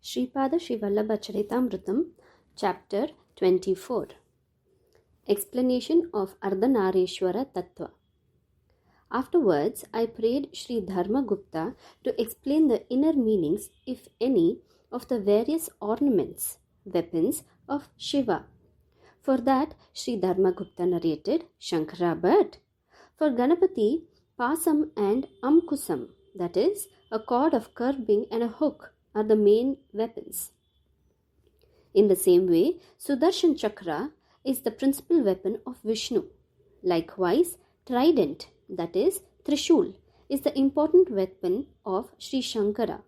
Sripada Srivallabha Charitamritam, Chapter 24. Explanation of Ardhanaareshwara Tattwa. Afterwards, I prayed Sri Dharmagupta to explain the inner meanings, if any, of the various ornaments, weapons of Shiva. For that, Sri Dharmagupta narrated Shankara Bhatt. For Ganapati, Pasam and Amkusam, that is, a cord of curbing and a hook, are the main weapons. In the same way, Sudarshan Chakra is the principal weapon of Vishnu. Likewise, trident, that is, Trishul, is the important weapon of Sri Shankara.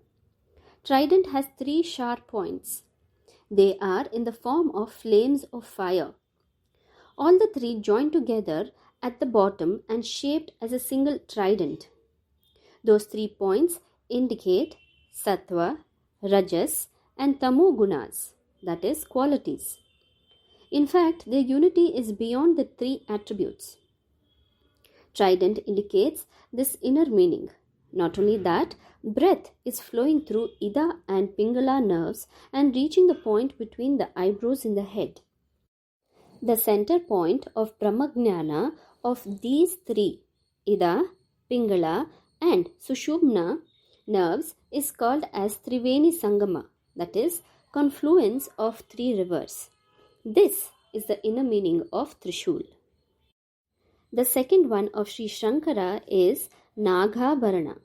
Trident has 3 sharp points. They are in the form of flames of fire. All the 3 join together at the bottom and shaped as a single trident. Those 3 points indicate Sattva, Rajas and Tamo Gunas, that is, qualities. In fact, their unity is beyond the 3 attributes. Trident indicates this inner meaning. Not only that, breath is flowing through Ida and Pingala nerves and reaching the point between the eyebrows in the head. The center point of Brahmagnana of these 3, Ida, Pingala and Sushumna nerves, is called as Triveni Sangama, that is, confluence of 3 rivers. This is the inner meaning of Trishul. The second one of Sri Shankara is Nagabharana.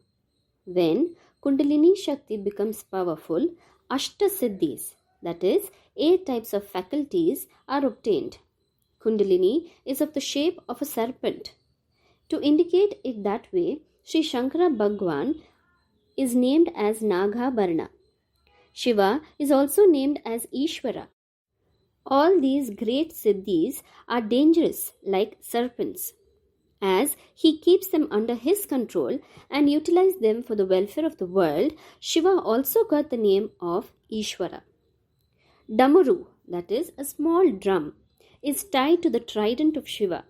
When Kundalini Shakti becomes powerful, Ashta Siddhis, that is, 8 types of faculties, are obtained. Kundalini is of the shape of a serpent. To indicate it that way, Sri Shankara Bhagwan is named as Nagabharana. Shiva is also named as Ishvara. All these great siddhis are dangerous like serpents. As he keeps them under his control and utilizes them for the welfare of the world, Shiva also got the name of Ishvara. Damaru, that is, a small drum, is tied to the trident of Shiva.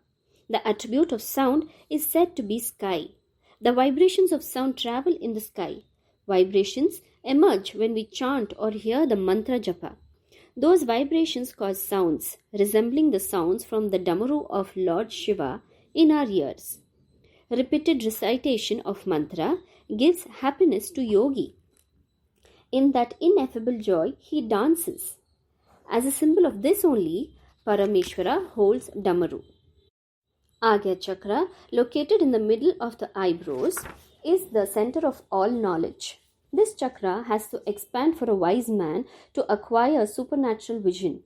The attribute of sound is said to be sky. The vibrations of sound travel in the sky. Vibrations emerge when we chant or hear the mantra japa. Those vibrations cause sounds resembling the sounds from the Damaru of Lord Shiva in our ears. Repeated recitation of mantra gives happiness to yogi. In that ineffable joy, he dances. As a symbol of this only, Parameshwara holds Damaru. Agya Chakra, located in the middle of the eyebrows, is the center of all knowledge. This chakra has to expand for a wise man to acquire supernatural vision.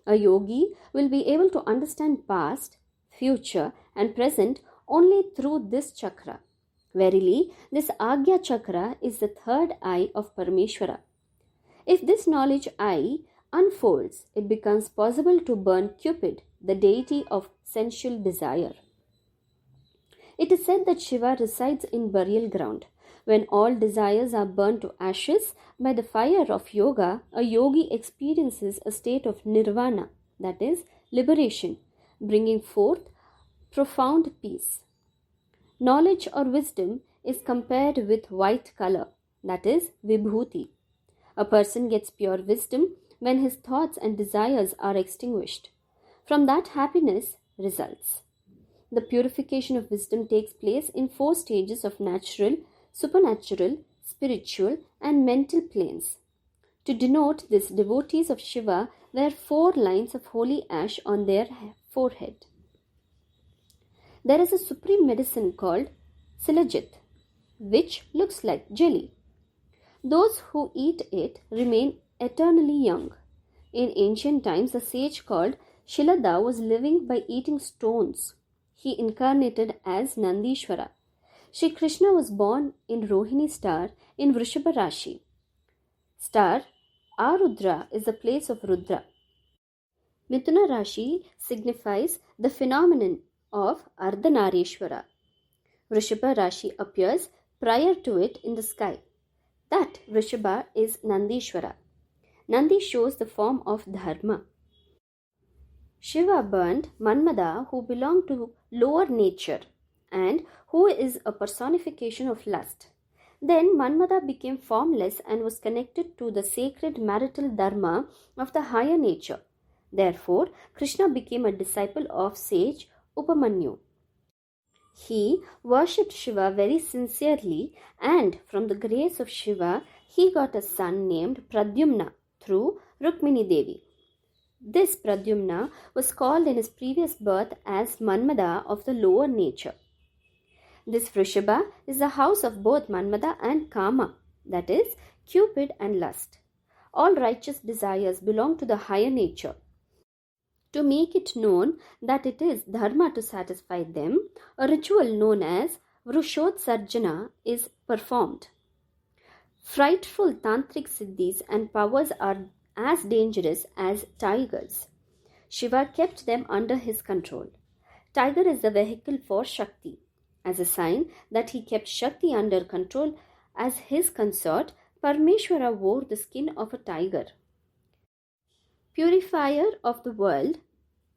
A yogi will be able to understand past, future and present only through this chakra. Verily, this Agya Chakra is the third eye of Parameshwara. If this knowledge eye unfolds, it becomes possible to burn Cupid, the deity of sensual desire. It is said that Shiva resides in burial ground. When all desires are burned to ashes by the fire of yoga, a yogi experiences a state of nirvana, that is, liberation, bringing forth profound peace. Knowledge or wisdom is compared with white color, that is, vibhuti. A person gets pure wisdom when his thoughts and desires are extinguished. From that, happiness results. The purification of wisdom takes place in 4 stages of natural, supernatural, spiritual and mental planes. To denote this, devotees of Shiva wear 4 lines of holy ash on their forehead. There is a supreme medicine called Silajit, which looks like jelly. Those who eat it remain eternally young. In ancient times, a sage called Shilada was living by eating stones. He incarnated as Nandishwara. Shri Krishna was born in Rohini star in Vrishabha Rashi. Star Arudra is the place of Rudra. Mithuna Rashi signifies the phenomenon of Ardhanaareshwara. Vrishabha Rashi appears prior to it in the sky. That Vrishabha is Nandishwara. Nandi shows the form of dharma. Shiva burned Manmada, who belonged to lower nature and who is a personification of lust. Then Manmada became formless and was connected to the sacred marital dharma of the higher nature. Therefore, Krishna became a disciple of sage Upamanyu. He worshipped Shiva very sincerely, and from the grace of Shiva, he got a son named Pradyumna through Rukmini Devi. This Pradyumna was called in his previous birth as Manmada of the lower nature. This Vrishabha is the house of both Manmada and Kama, that is, Cupid and lust. All righteous desires belong to the higher nature. To make it known that it is dharma to satisfy them, a ritual known as Vrushotsarjana is performed. Frightful tantric siddhis and powers are as dangerous as tigers. Shiva kept them under his control. Tiger is the vehicle for Shakti. As a sign that he kept Shakti under control as his consort, Parmeshwara wore the skin of a tiger. Purifier of the world,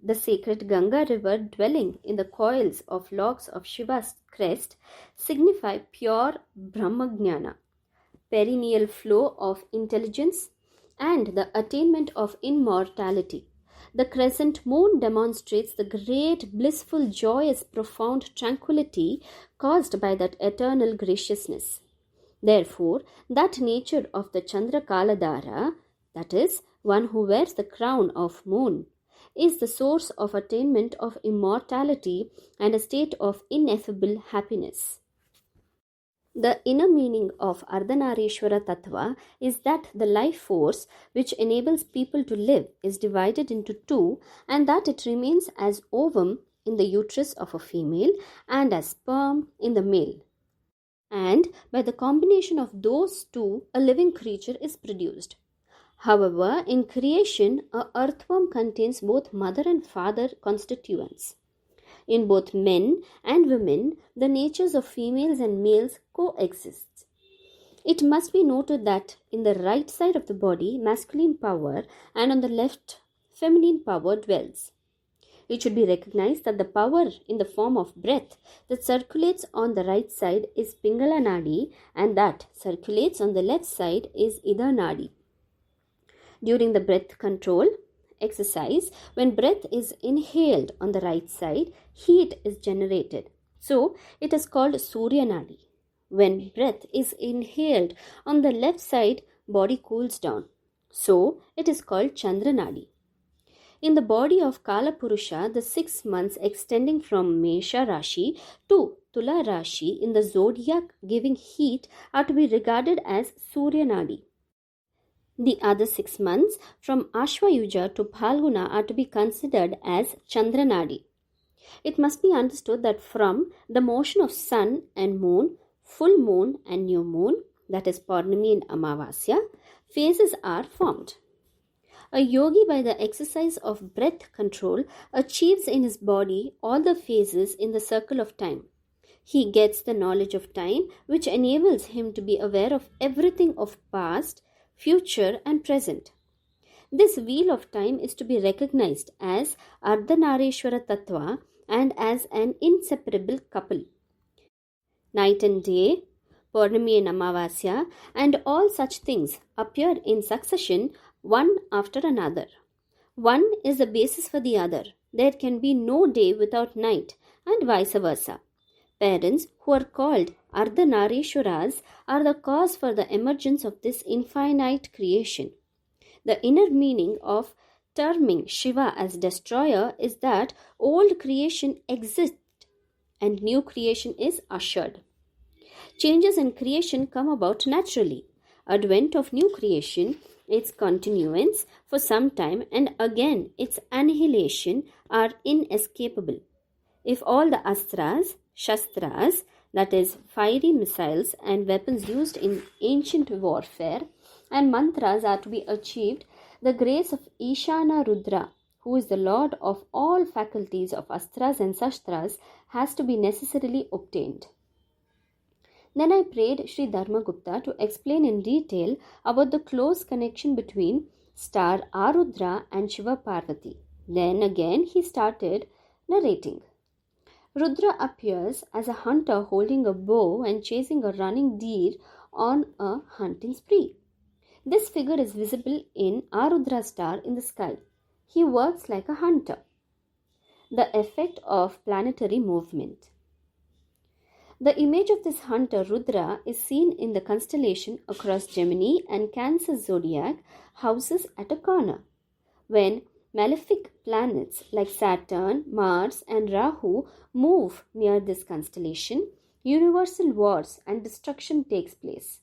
the sacred Ganga river dwelling in the coils of locks of Shiva's crest signify pure Brahmagnana, perennial flow of intelligence, and the attainment of immortality. The crescent moon demonstrates the great, blissful, joyous, profound tranquility caused by that eternal graciousness. Therefore, that nature of the Chandra Kaladhara, that is, one who wears the crown of moon, is the source of attainment of immortality and a state of ineffable happiness. The inner meaning of Ardhanaareshwara Tattwa is that the life force which enables people to live is divided into two, and that it remains as ovum in the uterus of a female and as sperm in the male. And by the combination of those two, a living creature is produced. However, in creation, a earthworm contains both mother and father constituents. In both men and women, the natures of females and males coexist. It must be noted that in the right side of the body, masculine power, and on the left, feminine power dwells. It should be recognized that the power in the form of breath that circulates on the right side is Pingala Nadi, and that circulates on the left side is Ida Nadi. During the breath control exercise, when breath is inhaled on the right side, heat is generated. So, it is called Surya Nadi. When breath is inhaled on the left side, body cools down. So, it is called Chandra Nadi. In the body of Kala Purusha, the 6 months extending from Mesha Rashi to Tula Rashi in the zodiac giving heat are to be regarded as Surya Nadi. The other 6 months from Ashwayuja to Phalguna are to be considered as Chandranadi. It must be understood that from the motion of sun and moon, full moon and new moon, that is Paurnami and Amavasya, phases are formed. A yogi, by the exercise of breath control, achieves in his body all the phases in the circle of time. He gets the knowledge of time, which enables him to be aware of everything of past, future and present. This wheel of time is to be recognized as Ardhanaareshwara Tattwa and as an inseparable couple. Night and day, Paurnami and Amavasya, and all such things appear in succession one after another. One is the basis for the other. There can be no day without night, and vice versa. Parents who are called Ardhanaareshwaras are the cause for the emergence of this infinite creation. The inner meaning of terming Shiva as destroyer is that old creation exists and new creation is ushered. Changes in creation come about naturally. Advent of new creation, its continuance for some time, and again its annihilation are inescapable. If all the astras, shastras, that is, fiery missiles and weapons used in ancient warfare, and mantras are to be achieved, the grace of Ishana Rudra, who is the lord of all faculties of astras and shastras, has to be necessarily obtained. Then I prayed Sri Dharmagupta to explain in detail about the close connection between star Arudra and Shiva Parvati. Then again he started narrating. Rudra appears as a hunter holding a bow and chasing a running deer on a hunting spree. This figure is visible in Arudra star in the sky. He works like a hunter. The effect of planetary movement. The image of this hunter Rudra is seen in the constellation across Gemini and Cancer zodiac houses at a corner. When malefic planets like Saturn, Mars, and Rahu move near this constellation, universal wars and destruction takes place.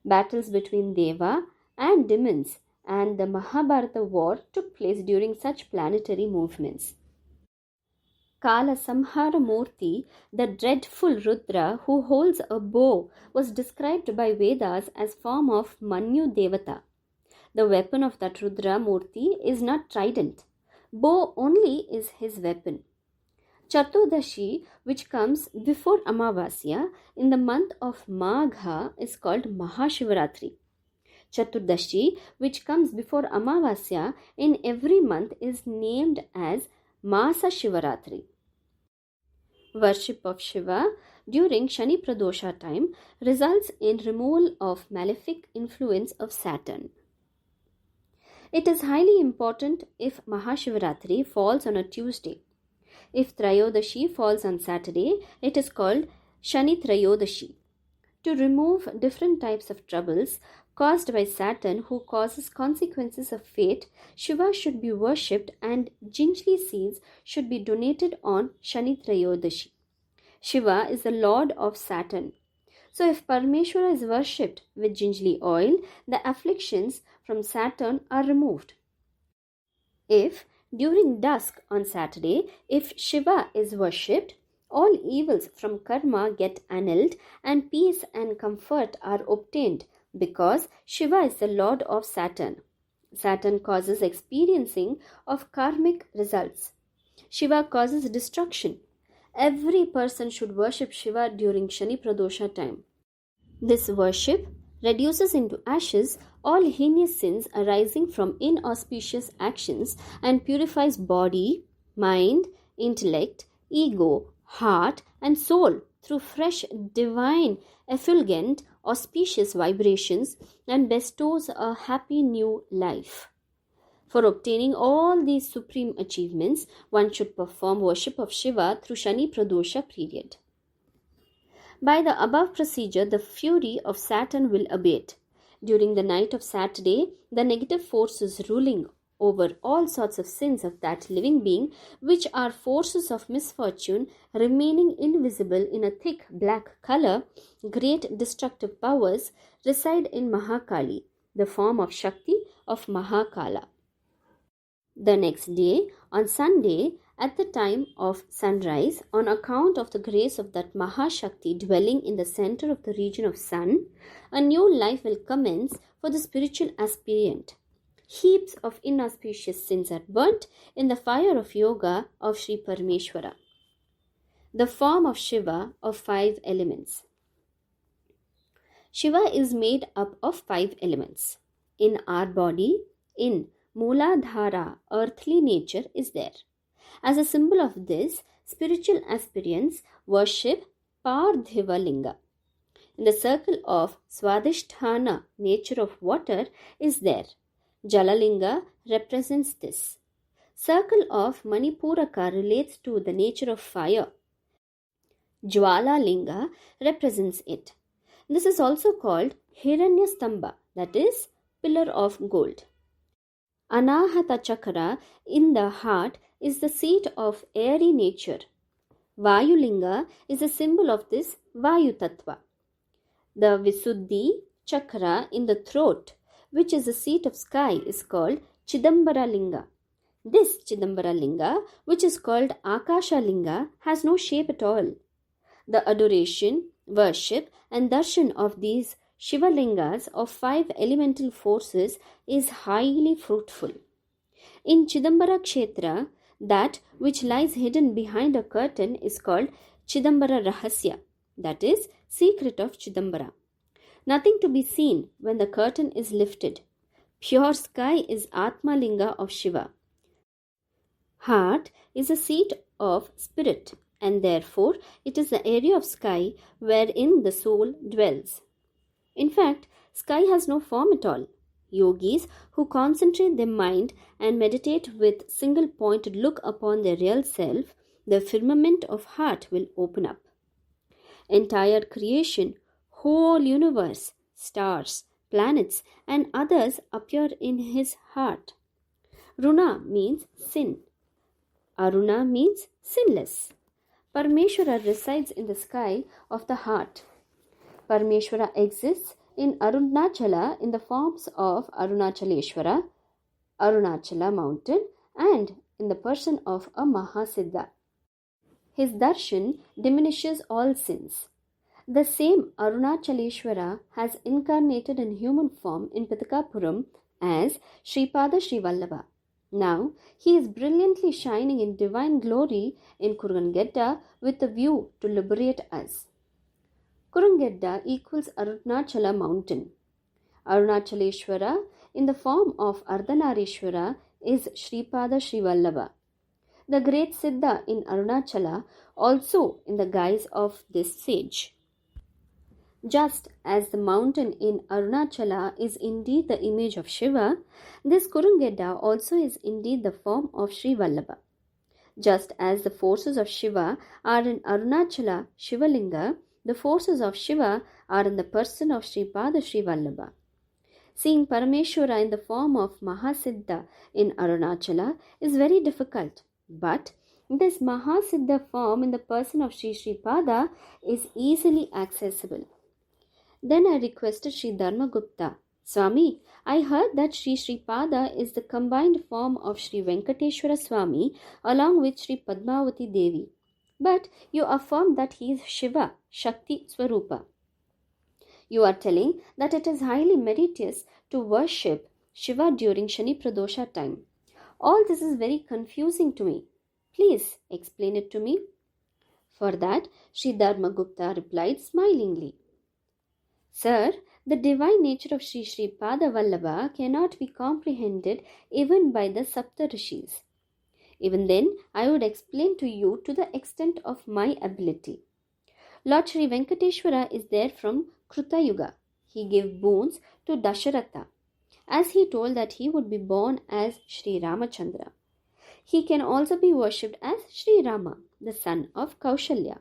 Battles between Deva and demons and the Mahabharata war took place during such planetary movements. Kala Samhara Murti, the dreadful Rudra who holds a bow, was described by Vedas as form of Manyu Devata. The weapon of that Rudra Murti is not trident. Bow only is his weapon. Chaturdashi, which comes before Amavasya in the month of Magha, is called Mahashivaratri. Chaturdashi, which comes before Amavasya in every month, is named as Masa Shivaratri. Worship of Shiva during Shani Pradosha time results in removal of malefic influence of Saturn. It is highly important if Mahashivaratri falls on a Tuesday. If Trayodashi falls on Saturday, it is called Shani Trayodashi. To remove different types of troubles caused by Saturn, who causes consequences of fate, Shiva should be worshipped and Jinjli seeds should be donated on Shani Trayodashi. Shiva is the lord of Saturn. So if Parameshwara is worshipped with Jinjli oil, the afflictions from Saturn are removed. If during dusk on Saturday, if Shiva is worshipped, all evils from karma get annulled and peace and comfort are obtained because Shiva is the lord of Saturn. Saturn causes experiencing of karmic results. Shiva causes destruction. Every person should worship Shiva during Shani Pradosha time. This worship reduces into ashes all heinous sins arising from inauspicious actions and purifies body, mind, intellect, ego, heart, and soul through fresh, divine, effulgent, auspicious vibrations and bestows a happy new life. For obtaining all these supreme achievements, one should perform worship of Shiva through Shani Pradosha period. By the above procedure, the fury of Saturn will abate. During the night of Saturday, the negative forces ruling over all sorts of sins of that living being, which are forces of misfortune, remaining invisible in a thick black color, great destructive powers, reside in Mahakali, the form of Shakti of Mahakala. The next day, on Sunday, at the time of sunrise, on account of the grace of that Mahashakti dwelling in the center of the region of sun, a new life will commence for the spiritual aspirant. Heaps of inauspicious sins are burnt in the fire of yoga of Sri Parameshwara. The form of Shiva of 5 elements. Shiva is made up of 5 elements. In our body, in Mooladhara, earthly nature is there. As a symbol of this, spiritual aspirants worship Parthiva Linga. In the circle of Swadhisthana, nature of water is there. Jalalinga represents this. Circle of Manipuraka relates to the nature of fire. Jwala Linga represents it. This is also called Hiranyastambha, that is, pillar of gold. Anahata Chakra in the heart is the seat of airy nature. Vayulinga is a symbol of this Vayu Tattva. The Visuddhi Chakra in the throat, which is the seat of sky, is called Chidambara Linga. This Chidambara Linga, which is called Akasha Linga, has no shape at all. The adoration, worship, and darshan of these Shiva Lingas of 5 elemental forces is highly fruitful. In Chidambara Kshetra, that which lies hidden behind a curtain is called Chidambara Rahasya, that is, secret of Chidambara. Nothing to be seen when the curtain is lifted. Pure sky is Atma Linga of Shiva. Heart is a seat of spirit, and therefore it is the area of sky wherein the soul dwells. In fact, sky has no form at all. Yogis who concentrate their mind and meditate with single pointed look upon their real self, the firmament of heart will open up. Entire creation, whole universe, stars, planets, and others appear in his heart. Runa means sin. Aruna means sinless. Parameshwara resides in the sky of the heart. Parameshwara exists in Arunachala in the forms of Arunachaleshwara, Arunachala mountain, and in the person of a Mahasiddha. His darshan diminishes all sins. The same Arunachaleshwara has incarnated in human form in Pitakapuram as Sripada Srivallabha. Now he is brilliantly shining in divine glory in Kurungedda with a view to liberate us. Kurungedda equals Arunachala mountain. Arunachaleshwara in the form of Ardhanaareshwara is Sripada Srivallabha. The great Siddha in Arunachala also in the guise of this sage. Just as the mountain in Arunachala is indeed the image of Shiva, this Kurungedda also is indeed the form of Sri Vallabha. Just as the forces of Shiva are in Arunachala Shivalinga, the forces of Shiva are in the person of Sripada Sri Vallabha. Seeing Parameshwara in the form of Mahasiddha in Arunachala is very difficult, but this Mahasiddha form in the person of Sri Sripada is easily accessible. Then I requested Sri Dharmagupta, Swami, I heard that Sri Sripada is the combined form of Sri Venkateshwara Swami along with Sri Padmavati Devi. But you affirm that he is Shiva, Shakti Swarupa. You are telling that it is highly meritorious to worship Shiva during Shani Pradosha time. All this is very confusing to me. Please explain it to me. For that, Sri Dharmagupta replied smilingly, Sir, the divine nature of Sri Sripada Vallabha cannot be comprehended even by the Sapta Rishis. Even then, I would explain to you to the extent of my ability. Lord Sri Venkateshwara is there from Kruta Yuga. He gave boons to Dasharatha, as he told that he would be born as Sri Ramachandra. He can also be worshipped as Sri Rama, the son of Kaushalya.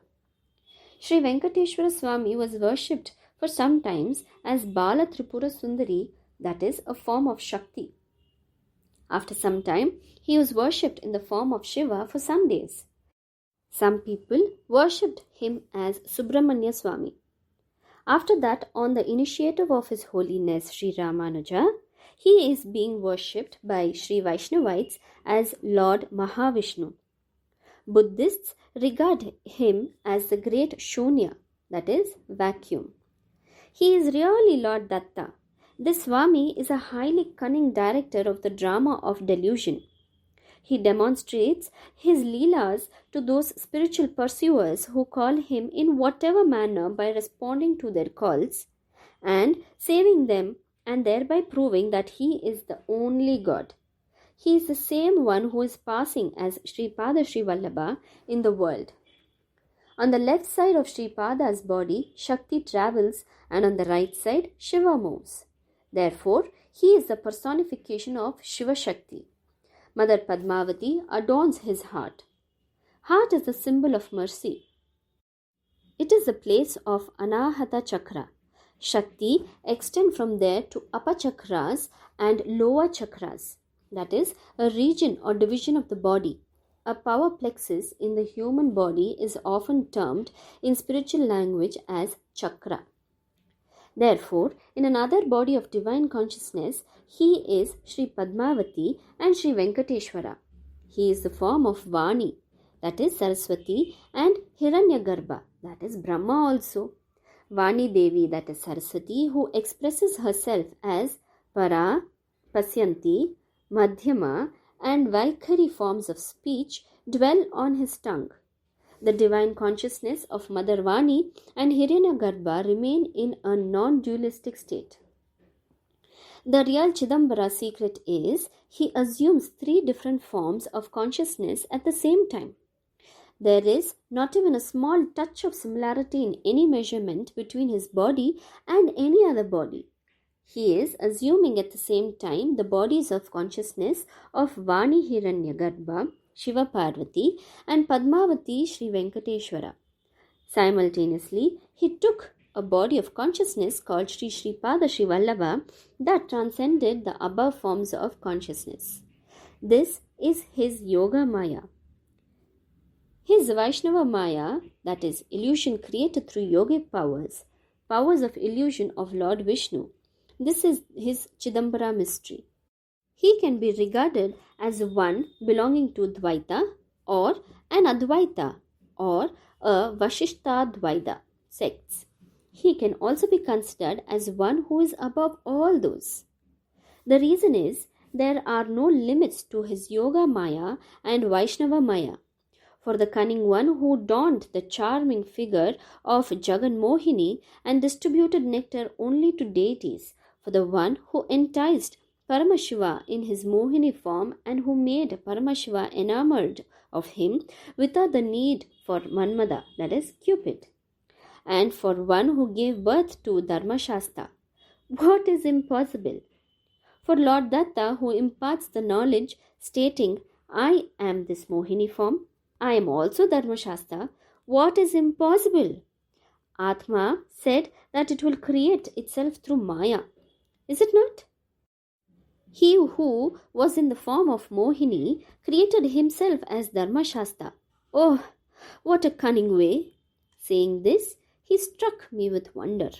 Sri Venkateshwara Swami was worshipped for some times as Bala Tripura Sundari, that is a form of Shakti. After some time, he was worshipped in the form of Shiva for some days. Some people worshipped him as Subramanya Swami. After that, on the initiative of His Holiness Sri Ramanuja, he is being worshipped by Sri Vaishnavites as Lord Mahavishnu. Buddhists regard him as the great Shunya, that is, vacuum. He is really Lord Datta. This Swami is a highly cunning director of the drama of delusion. He demonstrates his leelas to those spiritual pursuers who call him in whatever manner by responding to their calls and saving them, and thereby proving that he is the only God. He is the same one who is passing as Sripada Sri Vallabha in the world. On the left side of Sripada's body, Shakti travels, and on the right side, Shiva moves. Therefore, he is the personification of Shiva Shakti. Mother Padmavati adorns his heart. Heart is the symbol of mercy. It is the place of Anahata Chakra. Shakti extends from there to upper chakras and lower chakras, that is, a region or division of the body. A power plexus in the human body is often termed in spiritual language as chakra. Therefore, in another body of divine consciousness, he is Sri Padmavati and Sri Venkateshwara. He is the form of Vani, that is Saraswati, and Hiranyagarbha, that is Brahma also. Vani Devi, that is Saraswati, who expresses herself as Para, Pasyanti, Madhyama, and Vaikhari forms of speech, dwell on his tongue. The divine consciousness of Mother Vani and Hiranyagarbha remain in a non-dualistic state. The real Chidambara secret is he assumes three different forms of consciousness at the same time. There is not even a small touch of similarity in any measurement between his body and any other body. He is assuming at the same time the bodies of consciousness of Vani Hiranyagarbha, Shiva Parvati, and Padmavati Sri Venkateshwara. Simultaneously, he took a body of consciousness called Sri Sripada Sri Vallabha that transcended the above forms of consciousness. This is his Yoga Maya. His Vaishnava Maya, that is, illusion created through yogic powers, powers of illusion of Lord Vishnu. This is his Chidambara mystery. He can be regarded as one belonging to Dvaita or an Advaita or a Vasishtha-Dvaita sects. He can also be considered as one who is above all those. The reason is there are no limits to his Yoga Maya and Vaishnava Maya. For the cunning one who donned the charming figure of Jagan Mohini and distributed nectar only to deities, for the one who enticed Paramashiva in his Mohini form and who made Paramashiva enamored of him without the need for Manmada, that is Cupid, and for one who gave birth to Dharmashastra. What is impossible? For Lord Datta, who imparts the knowledge stating, I am this Mohini form, I am also Dharmashastra, what is impossible? Atma said that it will create itself through Maya. Is it not? He who was in the form of Mohini created himself as Dharmashastra. Oh, what a cunning way! Saying this, he struck me with wonder.